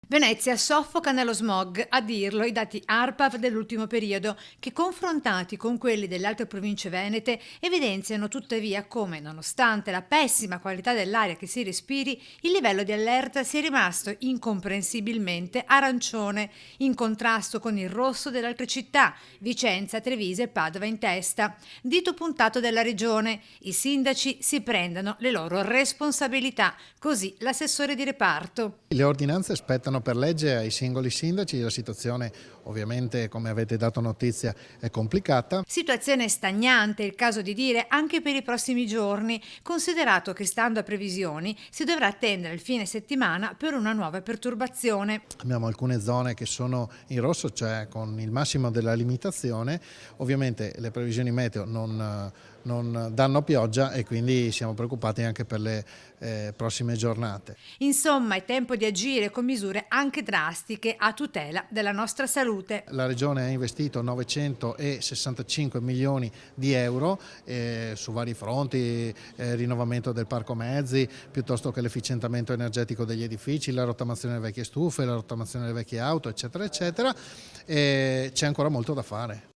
Venezia soffoca nello smog, a dirlo i dati ARPAV dell'ultimo periodo, che confrontati con quelli delle altre province venete evidenziano tuttavia come, nonostante la pessima qualità dell'aria che si respiri, il livello di allerta sia rimasto incomprensibilmente arancione, in contrasto con il rosso delle altre città, Vicenza, Treviso e Padova in testa. Dito puntato della regione, i sindaci si prendano le loro responsabilità, così l'assessore di reparto. Le ordinanze spettano per legge ai singoli sindaci, la situazione ovviamente, come avete dato notizia, è complicata. Situazione stagnante, è il caso di dire, anche per i prossimi giorni, considerato che stando a previsioni si dovrà attendere il fine settimana per una nuova perturbazione. Abbiamo alcune zone che sono in rosso, cioè con il massimo della limitazione. Ovviamente le previsioni meteo non danno pioggia e quindi siamo preoccupati anche per le prossime giornate. Insomma, è tempo di agire con misure anche drastiche a tutela della nostra salute. La Regione ha investito 965 milioni di euro su vari fronti, rinnovamento del parco mezzi, piuttosto che l'efficientamento energetico degli edifici, la rottamazione delle vecchie stufe, la rottamazione delle vecchie auto, eccetera, eccetera. C'è ancora molto da fare.